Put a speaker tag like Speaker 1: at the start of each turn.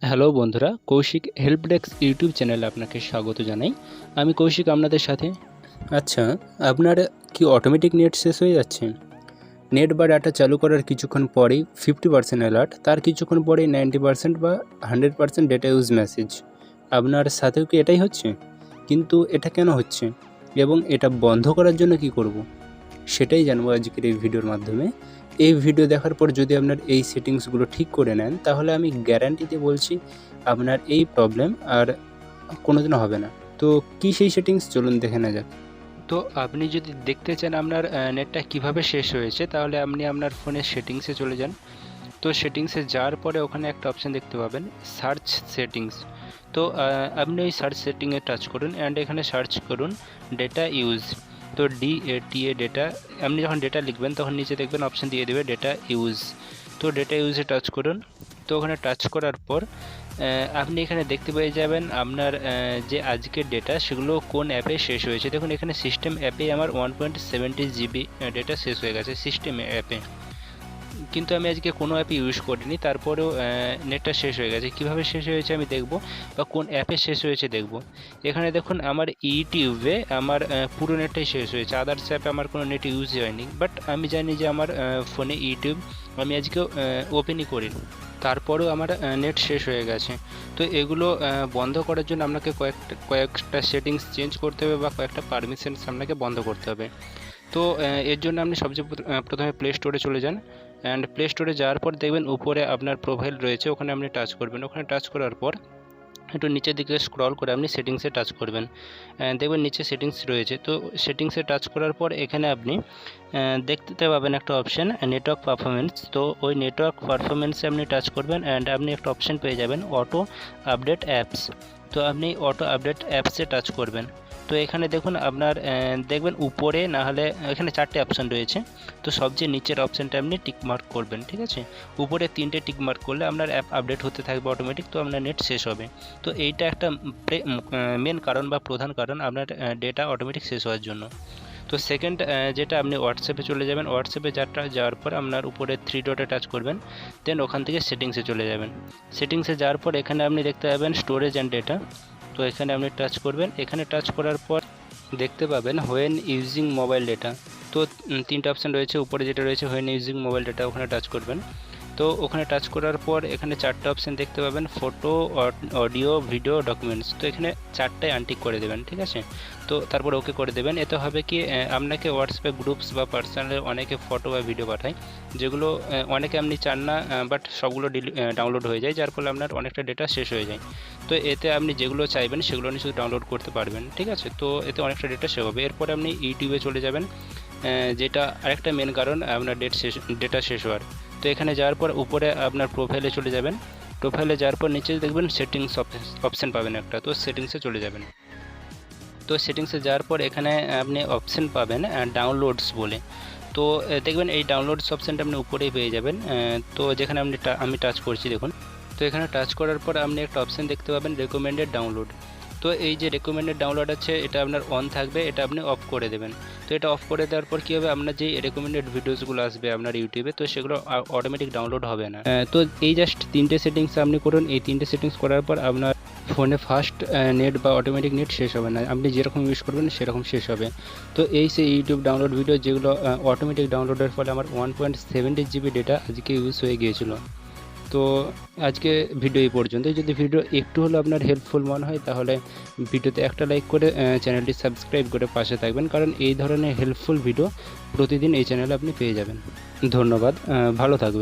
Speaker 1: Hello বন্ধুরা, Kaushik help desk YouTube চ্যানেলে আপনাকে স্বাগত জানাই। আমি কৌশিক আপনাদের সাথে। আচ্ছা, আপনার কি অটোমেটিক নেট শেষ হয়ে যাচ্ছে? নেট বা ডাটা চালু করার কিছুক্ষণ পরেই 50% অ্যালার্ট, তার কিছুক্ষণ পরেই 90% বা 100% ডেটা ইউজ মেসেজ। আপনার সাথেও কি এটাই হচ্ছে? কিন্তু এটা কেন হচ্ছে এবং এটা বন্ধ করার জন্য কি করব, সেটাই জানবো আজকের এই ভিডিওর মাধ্যমে। এই ভিডিও দেখার পর যদি আপনার এই সেটিংসগুলো ঠিক করে নেন, তাহলে আমি গ্যারান্টি দিয়ে বলছি আপনার এই প্রবলেম আর কোনোদিনও হবে না। তো কী সেই সেটিংস, চলুন দেখে নেওয়া যাক। তো আপনি যদি দেখতে চান আপনার নেটটা কিভাবে শেষ হয়েছে, তাহলে আপনি আপনার ফোনের সেটিংসে চলে যান। তো সেটিংসে যাওয়ার পরে ওখানে একটা অপশান দেখতে পাবেন, সার্চ সেটিংস। তো আপনি ওই সার্চ সেটিংয়ে টাচ করুন অ্যান্ড এখানে সার্চ করুন ডেটা ইউজ। তো DATA ডেটা, আপনি যখন ডেটা লিখবেন তখন নিচে দেখবেন অপশান দিয়ে দেবে ডেটা ইউজ। তো ডেটা ইউজে টাচ করুন। তো ওখানে টাচ করার পর আপনি এখানে দেখতে পেয়ে যাবেন আপনার যে আজকের ডেটা সেগুলো কোন অ্যাপে শেষ হয়েছে। দেখুন এখানে সিস্টেম অ্যাপে আমার 1.70 GB ডেটা শেষ হয়ে গেছে সিস্টেম অ্যাপে, কিন্তু আমি আজকে কোনো অ্যাপে ইউজ করিনি, তারপরেও নেটটা শেষ হয়ে গেছে। কিভাবে শেষ হয়েছে আমি দেখব, বা কোন অ্যাপে শেষ হয়েছে দেখব। এখানে দেখুন আমার ইউটিউবে আমার পুরো নেটটাই শেষ হয়েছে, আদার্স অ্যাপে আমার কোনো নেট ইউজ হয়নি। বাট আমি জানি যে আমার ফোনে ইউটিউব আমি আজকে ওপেনই করিনি, তারপরেও আমার নেট শেষ হয়ে গেছে। তো এগুলো বন্ধ করার জন্য আপনাকে কয়েকটা সেটিংস চেঞ্জ করতে হবে, বা কয়েকটা পারমিশনস আপনাকে বন্ধ করতে হবে। তো এর জন্য আপনি সবচেয়ে প্রথমে প্লে স্টোরে চলে যান অ্যান্ড প্লে স্টোরে যাওয়ার পর দেখবেন উপরে আপনার প্রোফাইল রয়েছে, ওখানে আপনি টাচ করবেন। ওখানে টাচ করার পর একটু নিচের দিকে স্ক্রল করে আপনি সেটিংসে টাচ করবেন, দেখবেন নিচে সেটিংস রয়েছে। তো সেটিংসে টাচ করার পর এখানে আপনি দেখতে পাবেন একটা অপশান নেটওয়ার্ক পারফরমেন্স। তো ওই নেটওয়ার্ক পারফরমেন্সে আপনি টাচ করবেন অ্যান্ড আপনি একটা অপশান পেয়ে যাবেন অটো আপডেট অ্যাপস। তো আপনি অটো আপডেট অ্যাপসে টাচ করবেন। তো এখানে দেখুন আপনার দেখবেন উপরে, না হলে এখানে 4টে অপশান রয়েছে। তো সবচেয়ে নিচের অপশানটা আপনি টিক মার্ক করবেন, ঠিক আছে। উপরে 3টে টিক মার্ক করলে আপনার অ্যাপ আপডেট হতে থাকবে অটোমেটিক, তো আপনার নেট শেষ হবে। তো এইটা একটা মেন কারণ বা প্রধান কারণ আপনার ডেটা অটোমেটিক শেষ হওয়ার জন্য। তো সেকেন্ড যেটা, আপনি হোয়াটসঅ্যাপে চলে যাবেন। হোয়াটসঅ্যাপে যাওয়ার পর আপনার উপরে 3 ডটে টাচ করবেন, দেন ওখান থেকে সেটিংসে চলে যাবেন। সেটিংসে যাওয়ার পর এখানে আপনি দেখতে পাবেন স্টোরেজ অ্যান্ড ডেটা। তো এখানে আপনি টাচ করবেন। এখানে টাচ করার পর দেখতে পাবেন হোয়েন ইউজিং মোবাইল ডেটা। তো 3টে অপশান রয়েছে, উপরে যেটা রয়েছে হোয়েন ইউজিং মোবাইল ডেটা, ওখানে টাচ করবেন। তো ওখানে টাচ করার পর এখানে 4টে অপশান দেখতে পাবেন, ফটো, অডিও, ভিডিও, ডকুমেন্টস। তো এখানে 4টায় আনটিক করে দেবেন, ঠিক আছে। তো তারপর ওকে করে দেবেন। এতে হবে কি, আপনাকে হোয়াটসঅ্যাপে গ্রুপস বা পার্সোনালে অনেকে ফটো বা ভিডিও পাঠায়, যেগুলো অনেকে আপনি চান না, বাট সবগুলো ডাউনলোড হয়ে যায়, যার ফলে আপনার অনেকটা ডেটা শেষ হয়ে যায়। তো এতে আপনি যেগুলো চাইবেন সেগুলো আপনি শুধু ডাউনলোড করতে পারবেন, ঠিক আছে। তো এতে অনেকটা ডেটা সেভ হবে। এরপরে আপনি ইউটিউবে চলে যাবেন, যেটা আরেকটা মেন কারণ আপনার ডেটা শেষ হওয়ার। তো এখানে যাওয়ার পর উপরে আপনার প্রোফাইলে চলে যাবেন। প্রোফাইলে যাওয়ার পর নিচে দেখবেন সেটিংস অপশান পাবেন একটা, তো সেটিংসে চলে যাবেন। তো সেটিংসে যাওয়ার পর এখানে আপনি অপশান পাবেন ডাউনলোডস বলে। তো দেখবেন এই ডাউনলোডস অপশানটা আপনি উপরেই পেয়ে যাবেন। তো যেখানে আমি টাচ করছি দেখুন। তো এখানে টাচ করার পর আপনি একটা অপশান দেখতে পাবেন রেকমেন্ডেড ডাউনলোড। তো এই যে রেকমেন্ডেড ডাউনলোড আছে, এটা আপনার অন থাকবে, এটা আপনি অফ করে দেবেন। তো এটা অফ করে দেওয়ার পর কী হবে, আপনার যে রেকমেন্ডেড ভিডিওসগুলো আসবে আপনার ইউটিউবে, তো সেগুলো অটোমেটিক ডাউনলোড হবে না। তো এই জাস্ট 3টে সেটিংস আপনি করুন। এই 3টে সেটিংস করার পর আপনার ফোনে ফাস্ট নেট বা অটোমেটিক নেট শেষ হবে না, আপনি যেরকম ইউজ করবেন সেরকম শেষ হবে। তো এই সেই ইউটিউব ডাউনলোড ভিডিও, যেগুলো অটোমেটিক ডাউনলোডের ফলে আমার 1.70 GB ডেটা আজকে ইউজ হয়ে গিয়েছিল। তো আজকে ভিডিও এই পর্যন্ত। যদি ভিডিও একটু হলেও আপনার হেল্পফুল মনে হয়, তাহলে ভিডিওতে একটা লাইক করে চ্যানেলটি সাবস্ক্রাইব করে পাশে থাকবেন, কারণ এই ধরনের হেল্পফুল ভিডিও প্রতিদিন এই চ্যানেলে আপনি পেয়ে যাবেন। ধন্যবাদ, ভালো থাকবেন।